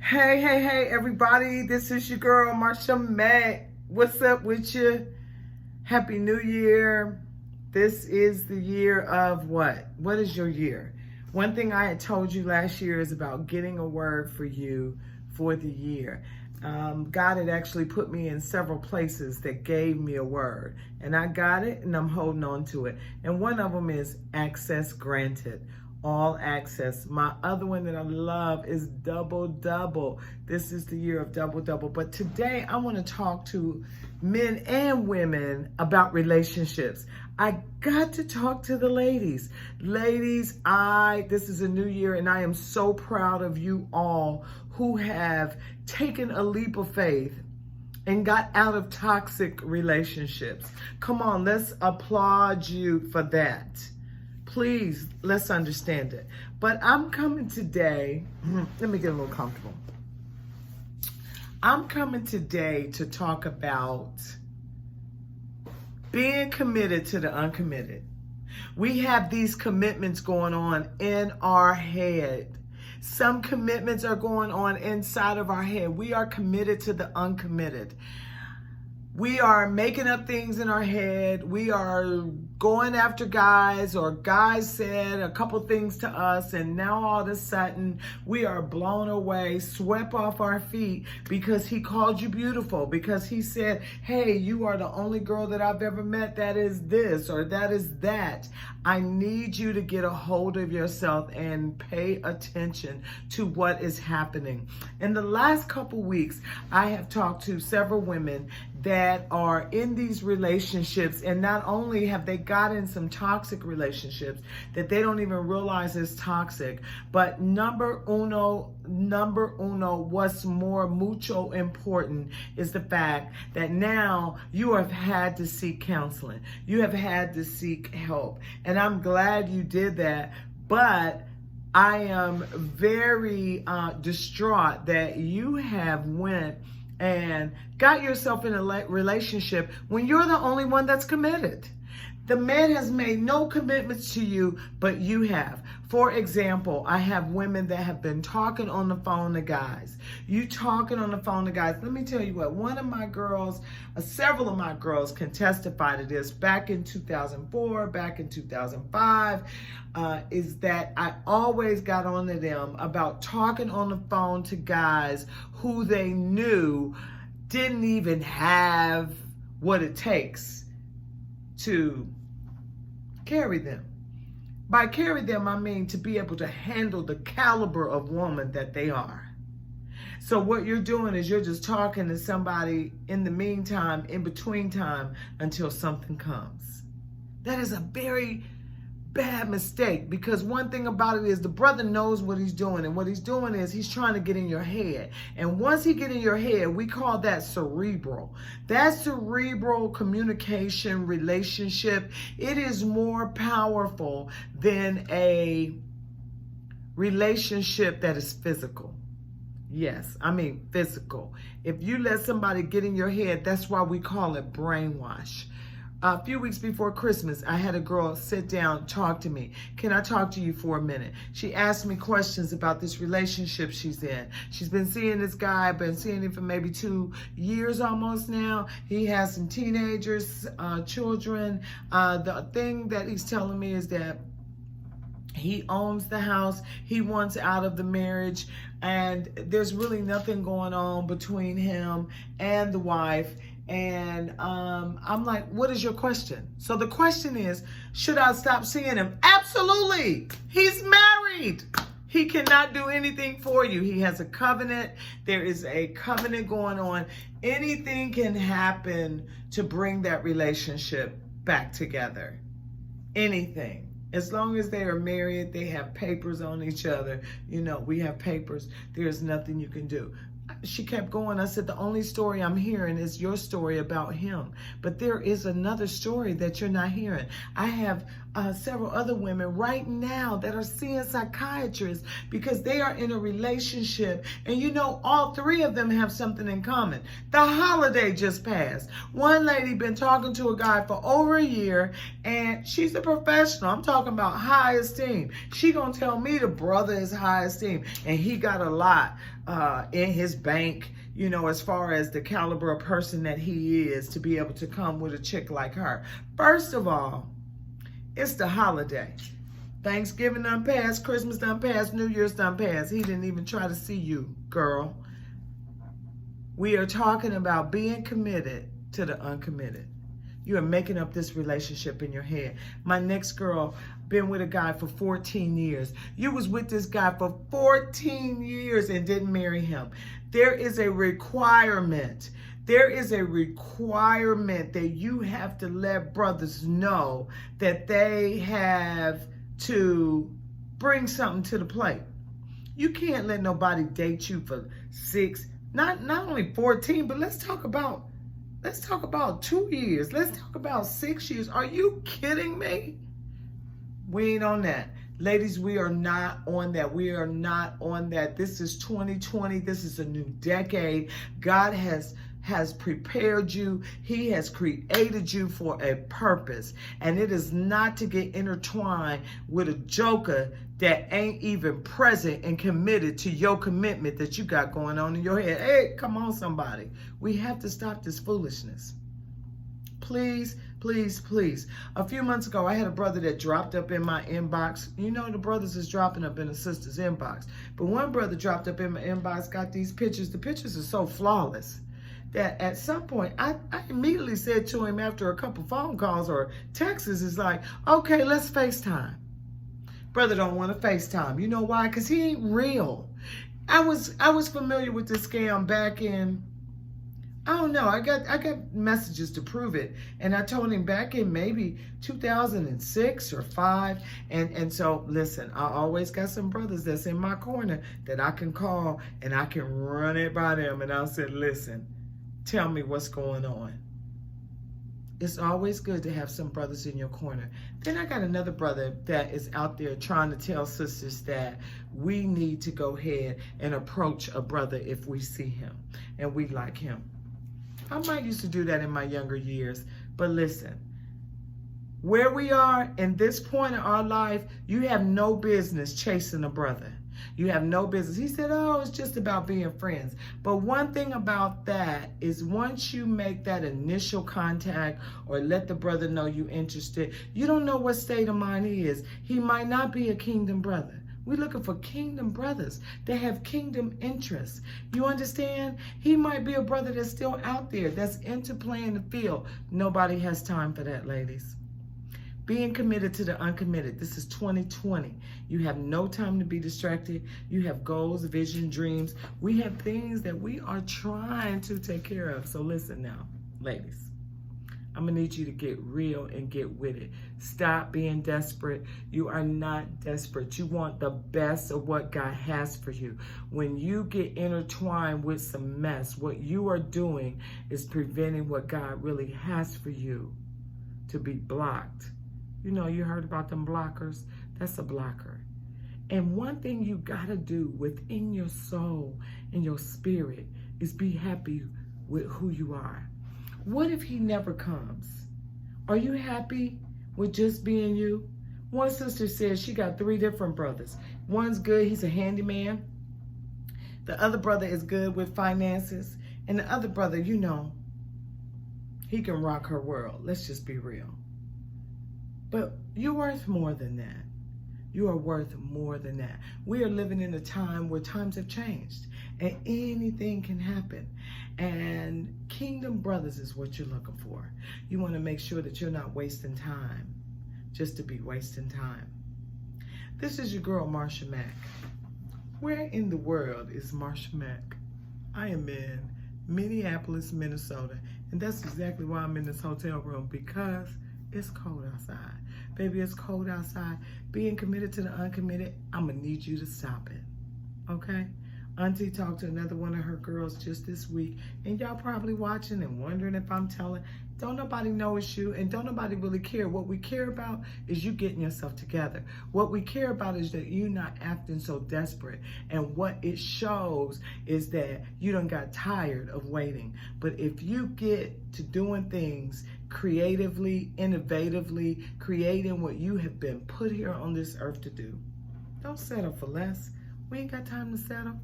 Hey, everybody. This is your girl, Marsha Mack. What's up with you? Happy New Year. This is the year of what? What is your year? One thing I had told you last year is about getting a word for you for the year. God had actually put me in several places that gave me a word, and I got it and I'm holding on to it. And one of them is access granted. All access. My other one that I love is double. This is the year of double. But today I want to talk to men and women about relationships. I got to talk to the ladies. Ladies, this is a new year and I am so proud of you all who have taken a leap of faith and got out of toxic relationships. Come on, let's applaud you for that. Please, let's understand it. But I'm coming today, let me get a little comfortable. I'm coming today to talk about being committed to the uncommitted. We have these commitments going on in our head. Some commitments are going on inside of our head. We are committed to the uncommitted. We are making up things in our head. We are going after guys, or guys said a couple things to us, and now all of a sudden we are blown away, swept off our feet because he called you beautiful, because he said, hey, you are the only girl that I've ever met that is this or that is that. I need you to get a hold of yourself and pay attention to what is happening. In the last couple weeks, I have talked to several women that are in these relationships, and not only have they got in some toxic relationships that they don't even realize is toxic, but number uno, what's more mucho important is the fact that now you have had to seek counseling. You have had to seek help. And I'm glad you did that, but I am very distraught that you have went and got yourself in a relationship when you're the only one that's committed. The man has made no commitments to you, but you have. For example, I have women that have been talking on the phone to guys. You talking on the phone to guys. Let me tell you what, one of my girls, several of my girls can testify to this. Back in 2004, back in 2005, is that I always got on to them about talking on the phone to guys who they knew didn't even have what it takes to carry them. By carry them, I mean to be able to handle the caliber of woman that they are. So what you're doing is you're just talking to somebody in the meantime, in between time, until something comes. That is a very bad mistake, because one thing about it is the brother knows what he's doing, and what he's doing is he's trying to get in your head. And once he get in your head, we call that cerebral. That cerebral communication relationship, it is more powerful than a relationship that is physical. Yes, I mean physical. If you let somebody get in your head, that's why we call it brainwash. A few weeks before Christmas, I had a girl sit down, talk to me. Can I talk to you for a minute? She asked me questions about this relationship she's in. She's been seeing this guy, been seeing him for maybe 2 years almost now. He has some teenagers, children. The thing that he's telling me is that he owns the house. He wants out of the marriage, and there's really nothing going on between him and the wife. And I'm like, what is your question? So the question is, should I stop seeing him? Absolutely. He's married. He cannot do anything for you. He has a covenant. There is a covenant going on. Anything can happen to bring that relationship back together. Anything. As long as they are married, they have papers on each other. You know, we have papers. There's nothing you can do. She kept going. I said, the only story I'm hearing is your story about him. But there is another story that you're not hearing. I have several other women right now that are seeing psychiatrists because they are in a relationship. And you know, all three of them have something in common. The holiday just passed. One lady been talking to a guy for over a year, And she's a professional. I'm talking about high esteem. She gonna tell me the brother is high esteem and he got a lot in his bank, you know, as far as the caliber of person that he is to be able to come with a chick like her. First of all, it's the holiday. Thanksgiving done passed, Christmas done passed, New Year's done passed. He didn't even try to see you, girl. We are talking about being committed to the uncommitted. You are making up this relationship in your head. My next girl been with a guy for 14 years. You was with this guy for 14 years and didn't marry him. There is a requirement. There is a requirement that you have to let brothers know that they have to bring something to the plate. You can't let nobody date you for not only 14, but let's talk about 2 years. Let's talk about 6 years. Are you kidding me? We ain't on that. Ladies, we are not on that. We are not on that. This is 2020. This is a new decade. God has prepared you. He has created you for a purpose. And it is not to get intertwined with a joker that ain't even present and committed to your commitment that you got going on in your head. Hey, come on, somebody. We have to stop this foolishness. Please, please, please. A few months ago, I had a brother that dropped up in my inbox. You know, the brothers is dropping up in the sister's inbox. But one brother dropped up in my inbox, got these pictures. The pictures are so flawless that at some point, I immediately said to him after a couple phone calls or texts, is like, okay, let's FaceTime. Brother don't want to FaceTime. You know why? Because he ain't real. I was familiar with this scam back in, I don't know, I got messages to prove it. And I told him back in maybe 2006 or 5. And so, listen, I always got some brothers that's in my corner that I can call and I can run it by them. And I'll say, listen, tell me what's going on. It's always good to have some brothers in your corner. Then I got another brother that is out there trying to tell sisters that we need to go ahead and approach a brother if we see him and we like him. I might used to do that in my younger years, but listen, where we are in this point in our life, you have no business chasing a brother. You have no business. He said, oh, it's just about being friends. But one thing about that is once you make that initial contact or let the brother know you're interested, you don't know what state of mind he is. He might not be a kingdom brother. We're looking for kingdom brothers that have kingdom interests. You understand? He might be a brother that's still out there, that's into playing the field. Nobody has time for that, ladies. Being committed to the uncommitted. This is 2020. You have no time to be distracted. You have goals, vision, dreams. We have things that we are trying to take care of. So listen now, ladies. I'm going to need you to get real and get with it. Stop being desperate. You are not desperate. You want the best of what God has for you. When you get intertwined with some mess, what you are doing is preventing what God really has for you to be blocked. You know, you heard about them blockers? That's a blocker. And one thing you got to do within your soul and your spirit is be happy with who you are. What if he never comes? Are you happy with just being you? One sister says she got 3 different brothers. One's good, he's a handyman. The other brother is good with finances. And the other brother, you know, he can rock her world. Let's just be real. But you're worth more than that. You are worth more than that. We are living in a time where times have changed and anything can happen. And kingdom brothers is what you're looking for. You want to make sure that you're not wasting time just to be wasting time. This is your girl, Marsha Mack. Where in the world is Marsha Mack? I am in Minneapolis, Minnesota. And that's exactly why I'm in this hotel room, because it's cold outside. Baby, it's cold outside. Being committed to the uncommitted, I'm going to need you to stop it. Okay? Auntie talked to another one of her girls just this week, and y'all probably watching and wondering if I'm telling. Don't nobody know it's you, and don't nobody really care. What we care about is you getting yourself together. What we care about is that you not acting so desperate. And what it shows is that you done got tired of waiting. But if you get to doing things creatively, innovatively, creating what you have been put here on this earth to do. Don't settle for less. We ain't got time to settle.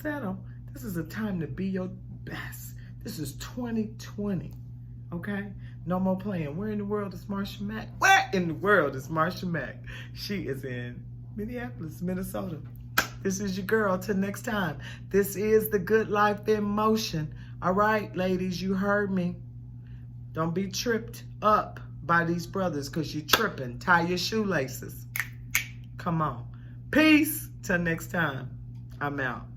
Settle. This is a time to be your best. This is 2020. Okay? No more playing. Where in the world is Marsha Mack? Where in the world is Marsha Mack? She is in Minneapolis, Minnesota. This is your girl. Till next time. This is The Good Life in Motion. All right, ladies, you heard me. Don't be tripped up by these brothers because you're tripping. Tie your shoelaces. Come on. Peace. Till next time. I'm out.